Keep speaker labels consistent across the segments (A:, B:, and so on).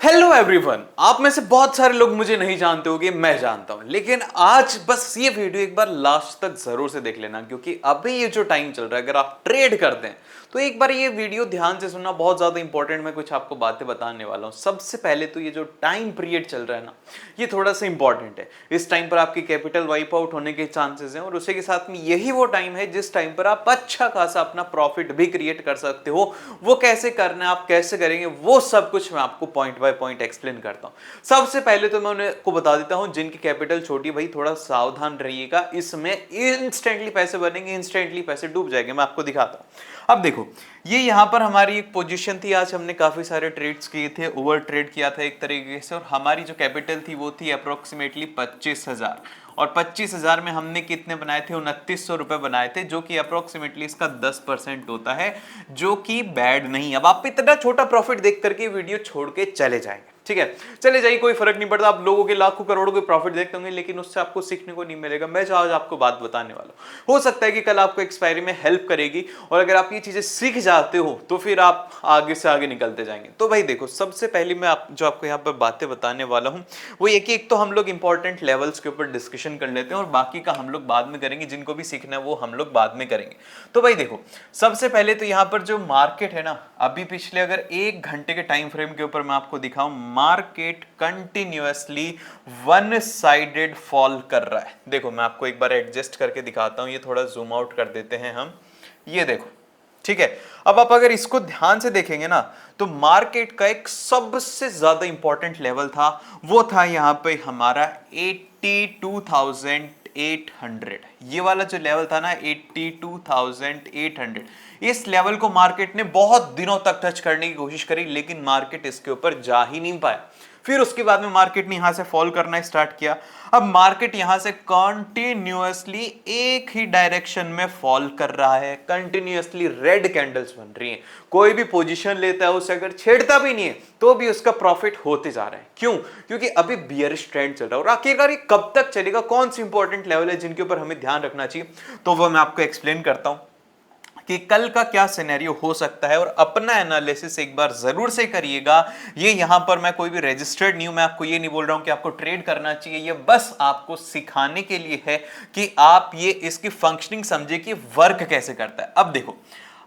A: Hello everyone, आप में से बहुत सारे लोग मुझे नहीं जानते होंगे, मैं जानता हूं, लेकिन आज बस ये वीडियो एक बार लास्ट तक जरूर से देख लेना, क्योंकि अभी ये जो टाइम चल रहा है, अगर आप ट्रेड करते हैं तो एक बार ये वीडियो ध्यान से सुनना, बहुत ज्यादा इंपॉर्टेंट। मैं कुछ आपको बातें बताने वाला हूं। सबसे पहले तो ये जो टाइम पीरियड चल रहा है ना, ये थोड़ा सा इंपॉर्टेंट है। इस टाइम पर आपकी कैपिटल वाइप आउट होने के चांसेस हैं, और उसी के साथ में यही वो टाइम है जिस टाइम पर आप अच्छा खासा अपना प्रॉफिट भी क्रिएट कर सकते हो। वो कैसे करना है, आप कैसे करेंगे, वो सब कुछ मैं आपको पॉइंट बाय पॉइंट एक्सप्लेन करता हूं। सबसे पहले तो मैं उनको बता देता हूं जिनकी कैपिटल छोटी, भाई थोड़ा सावधान रहिएगा। इसमें इंस्टेंटली पैसे बनेंगे, इंस्टेंटली पैसे डूब जाएंगे। मैं आपको दिखाता हूं। अब देखो, ये यहां पर हमारी एक पोजीशन थी। आज हमने काफी सारे ट्रेड्स किए थे, ओवर ट्रेड किया था एक तरीके से, और हमारी जो कैपिटल थी वो थी अप्रोक्सीमेटली 25,000। और 25,000 में हमने कितने बनाए थे? 2900 रुपए बनाए थे, जो कि अप्रोक्सीमेटली इसका 10% होता है, जो कि बैड नहीं। अब आप इतना छोटा प्रॉफिट देख करके वीडियो छोड़ के चले जाएंगे, ठीक है, चले जाइए, कोई फर्क नहीं पड़ता। आप लोगों के लाखों करोड़ों के प्रॉफिट देखते होंगे, लेकिन उससे आपको सीखने को नहीं मिलेगा। मैं आज आपको बात बताने वाला हूं, हो सकता है कि कल आपको एक्सपायरी में हेल्प करेगी, और अगर आप ये चीजें सीख जाते हो तो फिर आप आगे से आगे निकलते जाएंगे। तो भाई देखो, सबसे पहले मैं जो आपको यहाँ पर बातें बताने वाला हूँ वो ये कि एक तो हम लोग इंपॉर्टेंट लेवल्स के ऊपर डिस्कशन कर लेते हैं, और बाकी का हम लोग बाद में करेंगे। जिनको भी सीखना है वो हम लोग बाद में करेंगे। तो भाई देखो, सबसे पहले तो यहाँ पर जो मार्केट है ना, अभी पिछले अगर 1 घंटे के टाइम फ्रेम के ऊपर मैं आपको दिखाऊं, market continuously one sided fall कर रहा है। देखो, मैं आपको एक बार एडजस्ट करके दिखाता हूं, ये थोड़ा जूम आउट कर देते हैं हम, ये देखो, ठीक है। अब आप अगर इसको ध्यान से देखेंगे ना, तो मार्केट का एक सबसे ज्यादा इंपॉर्टेंट लेवल था, वो था यहां पे हमारा 82,800। ये वाला जो लेवल था ना, 82,800, इस लेवल को मार्केट ने बहुत दिनों तक टच करने की कोशिश करी, लेकिन मार्केट इसके ऊपर जा ही नहीं पाया। फिर उसके बाद में मार्केट ने यहां से फॉल करना स्टार्ट किया। अब मार्केट यहां से कंटिन्यूअसली एक ही डायरेक्शन में फॉल कर रहा है, कंटिन्यूअसली रेड कैंडल्स बन रही हैं। कोई भी पोजीशन लेता है, उसे अगर छेड़ता भी नहीं है तो भी उसका प्रॉफिट होते जा रहा है। क्यों? क्योंकि अभी बियरिश ट्रेंड चल रहा है, और आखिरकार ये कब तक चलेगा, कौन सी इंपॉर्टेंट लेवल है जिनके ऊपर हमें ध्यान रखना चाहिए, तो वो मैं आपको एक्सप्लेन करता हूं कि कल का क्या सिनेरियो हो सकता है। और अपना एनालिसिस एक बार जरूर से करिएगा। ये यहां पर मैं कोई भी रजिस्टर्ड नहीं हूं, मैं आपको ये नहीं बोल रहा हूं कि आपको ट्रेड करना चाहिए। ये बस आपको सिखाने के लिए है कि आप ये इसकी फंक्शनिंग समझे कि वर्क कैसे करता है। अब देखो,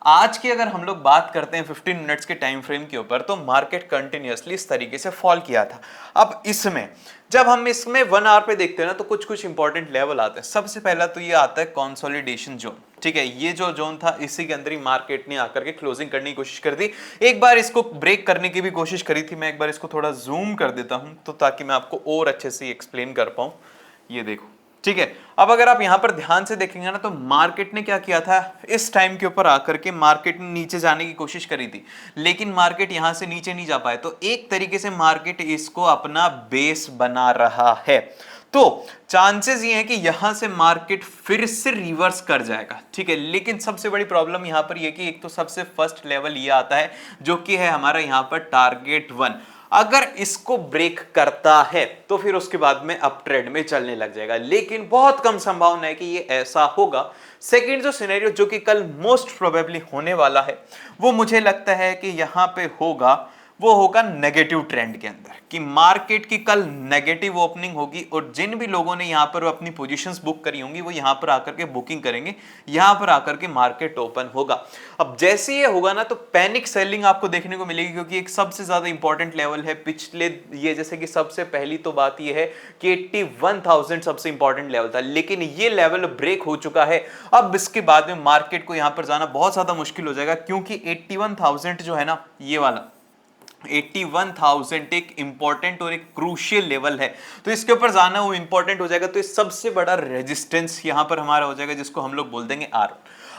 A: आज की अगर हम लोग बात करते हैं 15 मिनट्स के टाइम फ्रेम के ऊपर, तो मार्केट कंटिन्यूअसली इस तरीके से फॉल किया था। अब इसमें जब हम इसमें 1 आवर पे देखते हैं ना, तो कुछ कुछ इंपॉर्टेंट लेवल आते हैं। सबसे पहला तो ये आता है कंसोलिडेशन जोन, ठीक है। ये जो जोन था, इसी के अंदर ही मार्केट ने आकर के क्लोजिंग करने की कोशिश कर दी। एक बार इसको ब्रेक करने की भी कोशिश करी थी। मैं एक बार इसको थोड़ा जूम कर देता हूं, तो ताकि मैं आपको और अच्छे से एक्सप्लेन कर पाऊं। ये देखो, ठीक है। अब अगर आप यहां पर ध्यान से देखेंगे ना, तो मार्केट ने क्या किया था, इस टाइम के ऊपर आकर के मार्केट ने नीचे जाने की कोशिश करी थी, लेकिन मार्केट यहां से नीचे नहीं जा पाए। तो एक तरीके से मार्केट इसको अपना बेस बना रहा है। तो चांसेस ये हैं कि यहां से मार्केट फिर से रिवर्स कर जाएगा, ठीक है। लेकिन सबसे बड़ी प्रॉब्लम यहां पर यह कि एक तो सबसे फर्स्ट लेवल ये आता है, जो कि है हमारा यहां पर टारगेट 1। अगर इसको ब्रेक करता है तो फिर उसके बाद में अप ट्रेंड में चलने लग जाएगा, लेकिन बहुत कम संभावना है कि ये ऐसा होगा। सेकंड जो सिनेरियो, जो कि कल मोस्ट प्रोबेबली होने वाला है, वो मुझे लगता है कि यहां पे होगा, वो होगा नेगेटिव ट्रेंड के अंदर, कि मार्केट की कल नेगेटिव ओपनिंग होगी, और जिन भी लोगों ने यहां पर अपनी पोजीशंस बुक करी होंगी, वो यहां पर आकर के बुकिंग करेंगे, यहां पर आकर के मार्केट ओपन होगा। अब जैसे ये होगा ना, तो पैनिक सेलिंग आपको देखने को मिलेगी, क्योंकि एक सबसे ज्यादा इंपॉर्टेंट लेवल है पिछले, ये जैसे कि सबसे पहली तो बात ये है कि 81,000 सबसे इंपॉर्टेंट लेवल था, लेकिन ये लेवल ब्रेक हो चुका है। अब इसके बाद में मार्केट को यहां पर जाना बहुत ज्यादा मुश्किल हो जाएगा, क्योंकि 81,000 जो है ना, ये वाला 81,000 एक इंपॉर्टेंट और एक क्रूशियल लेवल है। तो इसके ऊपर जाना वो इंपॉर्टेंट हो जाएगा। तो इस सबसे बड़ा रेजिस्टेंस यहां पर हमारा हो जाएगा, जिसको हम लोग बोल देंगे आर।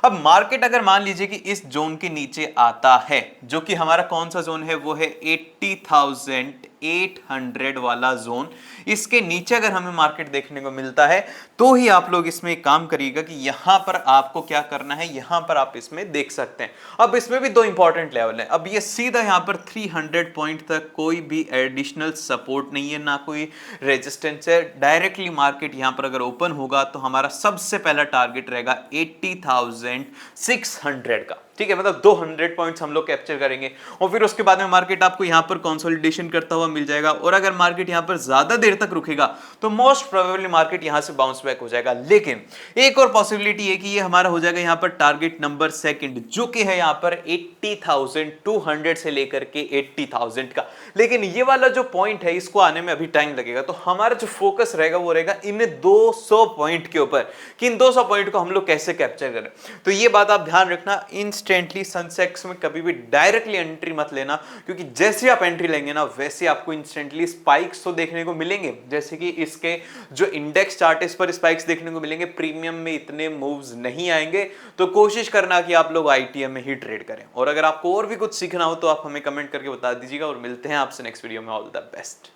A: अब मार्केट अगर मान लीजिए कि इस जोन के नीचे आता है, जो कि हमारा कौन सा जोन है, वो है 80,800 वाला जोन। इसके नीचे अगर हमें मार्केट देखने को मिलता है, तो ही आप लोग इसमें एक काम करिएगा कि यहां पर आपको क्या करना है, यहां पर आप इसमें देख सकते हैं। अब इसमें भी दो इंपॉर्टेंट लेवल है। अब ये सीधा यहां पर 300 पॉइंट तक कोई भी एडिशनल सपोर्ट नहीं है, ना कोई रेजिस्टेंस है। डायरेक्टली मार्केट यहां पर अगर ओपन होगा, तो हमारा सबसे पहला टारगेट रहेगा 80,600 का। ठीक है, मतलब 200 पॉइंट्स हम लोग कैप्चर करेंगे और फिर उसके बाद में मार्केट आपको यहां पर कंसोलिडेशन करता हुआ मिल जाएगा। और अगर मार्केट यहां पर ज्यादा देर तक रुकेगा तो मोस्ट प्रोबेबली मार्केट यहां से बाउंस बैक हो जाएगा। लेकिन एक और पॉसिबिलिटी है कि ये हमारा हो जाएगा यहां पर टारगेट नंबर सेकंड, जो कि है यहां पर 80,200 से लेकर के 80,000 का। लेकिन ये वाला जो पॉइंट है इसको आने में अभी टाइम लगेगा, तो हमारा जो फोकस रहेगा वो रहेगा इन 200 पॉइंट के ऊपर कि इन 200 पॉइंट को हम लोग कैसे कैप्चर करें। तो ये बात आप ध्यान रखना, इंस्टेंटली सेंसेक्स में कभी भी डायरेक्टली एंट्री मत लेना, क्योंकि जैसे आप एंट्री लेंगे ना वैसे आपको इंस्टेंटली स्पाइक्स तो देखने को मिलेंगे, जैसे कि इसके जो इंडेक्स चार्ट है इस पर स्पाइक्स देखने को मिलेंगे, प्रीमियम में इतने मूव्स नहीं आएंगे। तो कोशिश करना कि आप लोग आईटीएम में ही ट्रेड करें। और अगर आपको और भी कुछ सीखना हो तो आप हमें कमेंट करके बता दीजिएगा और मिलते हैं आपसे नेक्स्ट वीडियो में। All the best.